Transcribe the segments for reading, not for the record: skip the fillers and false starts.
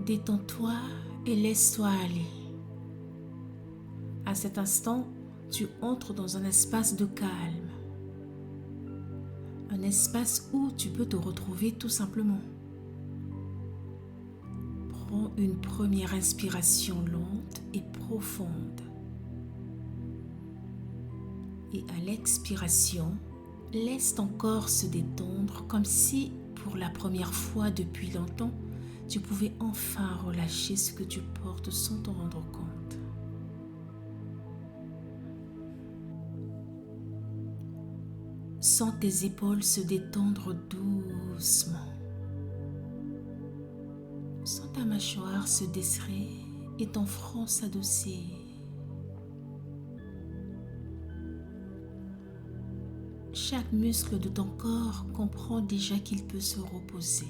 Détends-toi et laisse-toi aller. À cet instant, tu entres dans un espace de calme. Un espace où tu peux te retrouver tout simplement. Prends une première inspiration lente et profonde. Et à l'expiration, laisse ton corps se détendre comme si, pour la première fois depuis longtemps, tu pouvais enfin relâcher ce que tu portes sans t'en rendre compte. Sens tes épaules se détendre doucement. Sens ta mâchoire se desserrer et ton front s'adoucir. Chaque muscle de ton corps comprend déjà qu'il peut se reposer.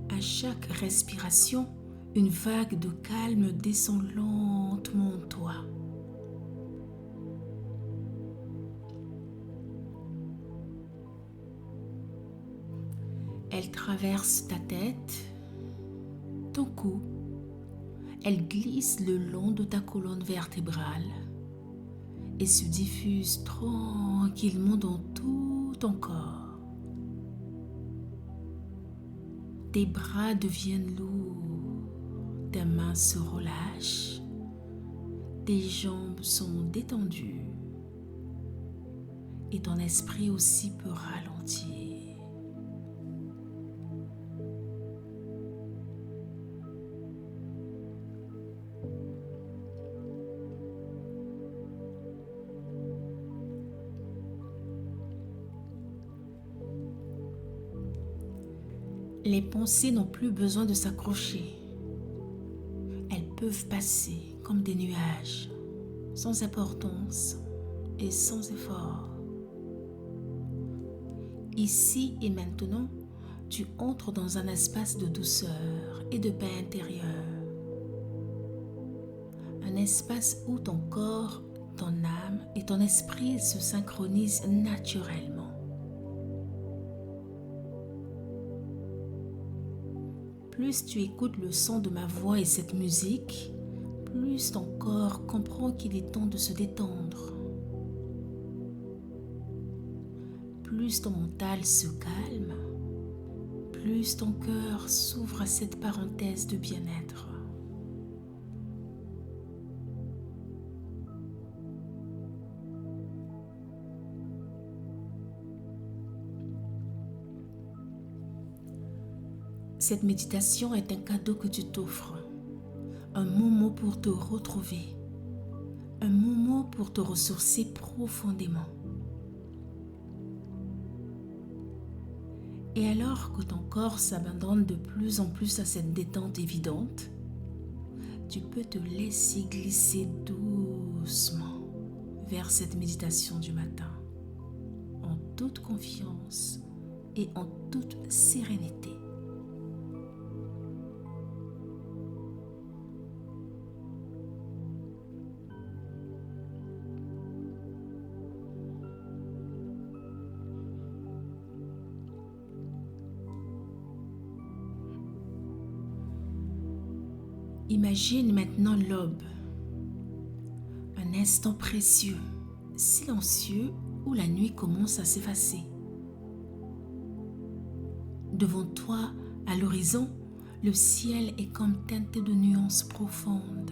À chaque respiration, une vague de calme descend lentement en toi. Elle traverse ta tête, ton cou. Elle glisse le long de ta colonne vertébrale et se diffuse tranquillement dans tout ton corps. Tes bras deviennent lourds, tes mains se relâchent, tes jambes sont détendues et ton esprit aussi peut ralentir. Les pensées n'ont plus besoin de s'accrocher. Elles peuvent passer comme des nuages, sans importance et sans effort. Ici et maintenant, tu entres dans un espace de douceur et de paix intérieure. Un espace où ton corps, ton âme et ton esprit se synchronisent naturellement. Plus tu écoutes le son de ma voix et cette musique, plus ton corps comprend qu'il est temps de se détendre. Plus ton mental se calme, plus ton cœur s'ouvre à cette parenthèse de bien-être. Cette méditation est un cadeau que tu t'offres, un moment pour te retrouver, un moment pour te ressourcer profondément. Et alors que ton corps s'abandonne de plus en plus à cette détente évidente, tu peux te laisser glisser doucement vers cette méditation du matin, en toute confiance et en toute sérénité. Imagine maintenant l'aube, un instant précieux, silencieux où la nuit commence à s'effacer. Devant toi, à l'horizon, le ciel est comme teinté de nuances profondes.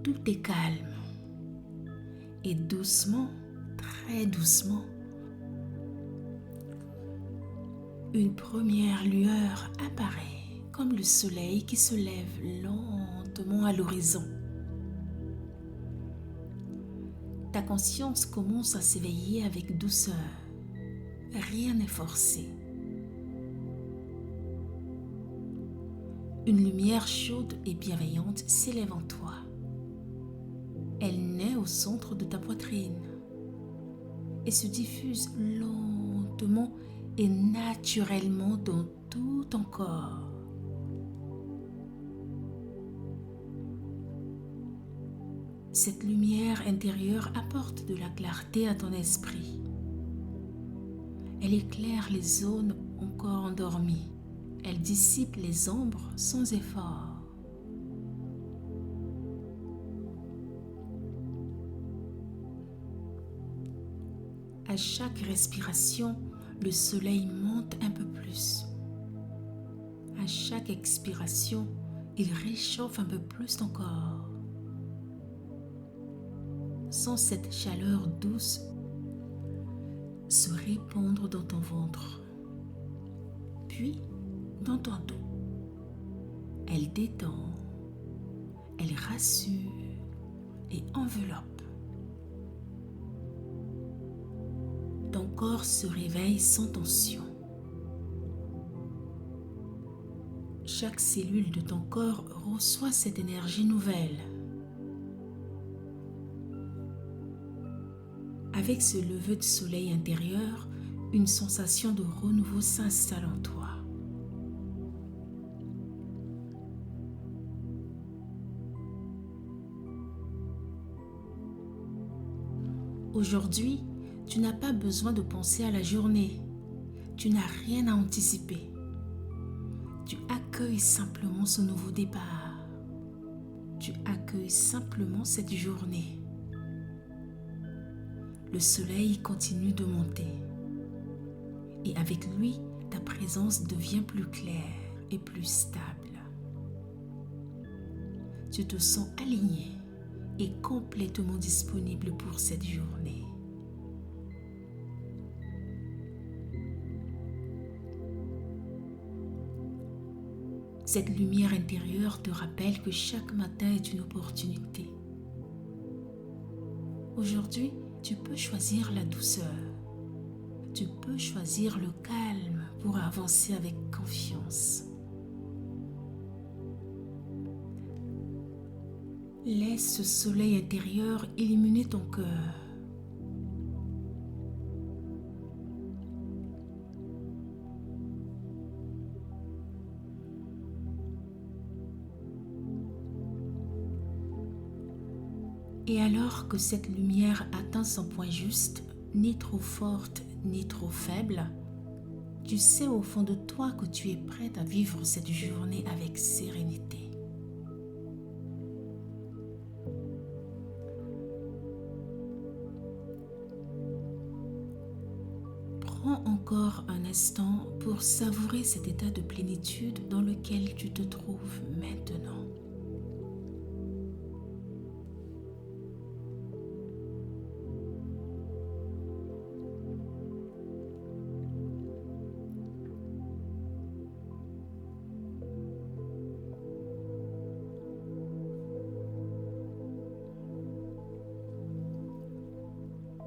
Tout est calme et doucement, très doucement, une première lueur apparaît. Comme le soleil qui se lève lentement à l'horizon. Ta conscience commence à s'éveiller avec douceur. Rien n'est forcé. Une lumière chaude et bienveillante s'élève en toi. Elle naît au centre de ta poitrine et se diffuse lentement et naturellement dans tout ton corps. Cette lumière intérieure apporte de la clarté à ton esprit. Elle éclaire les zones encore endormies. Elle dissipe les ombres sans effort. À chaque respiration, le soleil monte un peu plus. À chaque expiration, il réchauffe un peu plus ton corps. Sens cette chaleur douce se répandre dans ton ventre, puis dans ton dos. Elle détend, elle rassure et enveloppe. Ton corps se réveille sans tension. Chaque cellule de ton corps reçoit cette énergie nouvelle. Avec ce lever de soleil intérieur, une sensation de renouveau s'installe en toi. Aujourd'hui, tu n'as pas besoin de penser à la journée. Tu n'as rien à anticiper. Tu accueilles simplement ce nouveau départ. Tu accueilles simplement cette journée. Le soleil continue de monter. Et avec lui, ta présence devient plus claire et plus stable. Tu te sens aligné et complètement disponible pour cette journée. Cette lumière intérieure te rappelle que chaque matin est une opportunité. Aujourd'hui, tu peux choisir la douceur. Tu peux choisir le calme pour avancer avec confiance. Laisse ce soleil intérieur illuminer ton cœur. Et alors que cette lumière atteint son point juste, ni trop forte, ni trop faible, tu sais au fond de toi que tu es prête à vivre cette journée avec sérénité. Prends encore un instant pour savourer cet état de plénitude dans lequel tu te trouves maintenant.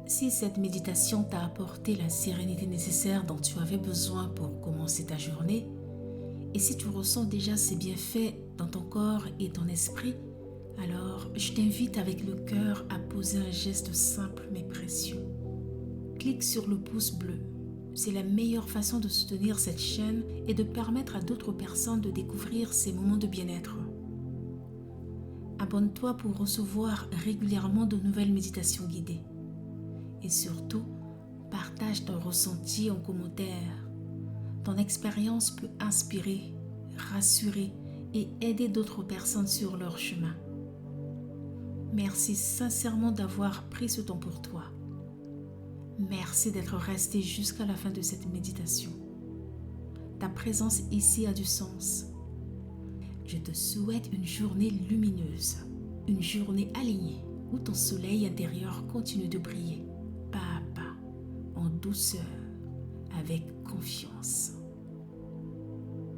Si cette méditation t'a apporté la sérénité nécessaire dont tu avais besoin pour commencer ta journée, et si tu ressens déjà ces bienfaits dans ton corps et ton esprit, alors je t'invite avec le cœur à poser un geste simple mais précieux. Clique sur le pouce bleu. C'est la meilleure façon de soutenir cette chaîne et de permettre à d'autres personnes de découvrir ces moments de bien-être. Abonne-toi pour recevoir régulièrement de nouvelles méditations guidées. Et surtout, partage ton ressenti en commentaire. Ton expérience peut inspirer, rassurer et aider d'autres personnes sur leur chemin. Merci sincèrement d'avoir pris ce temps pour toi. Merci d'être resté jusqu'à la fin de cette méditation. Ta présence ici a du sens. Je te souhaite une journée lumineuse, une journée alignée où ton soleil intérieur continue de briller. Pas à pas, en douceur, avec confiance.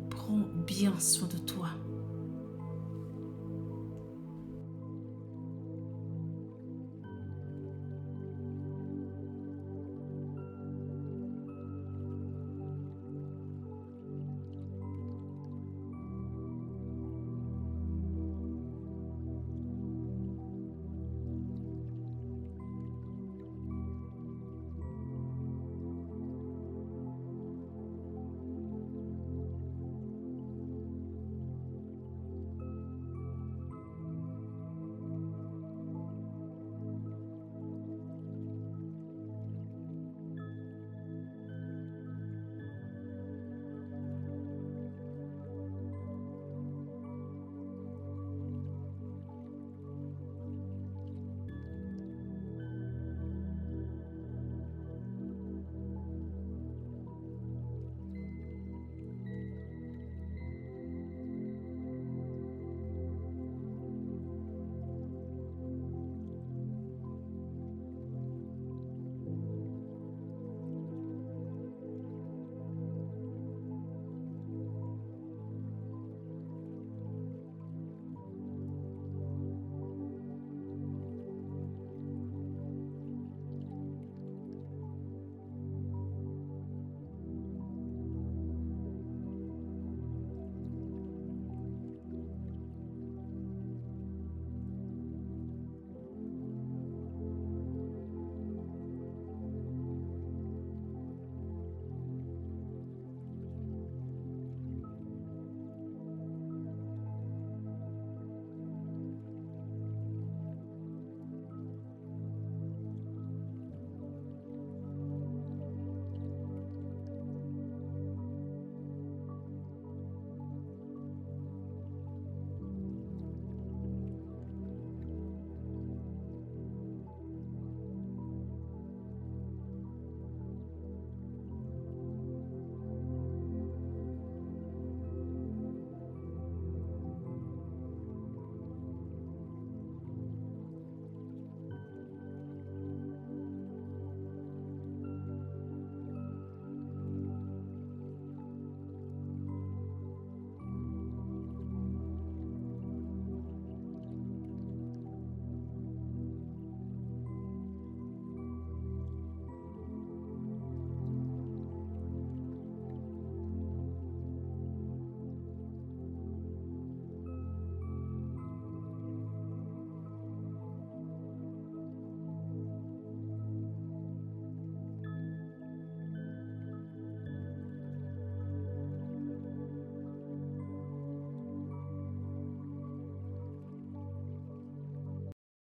Prends bien soin de toi.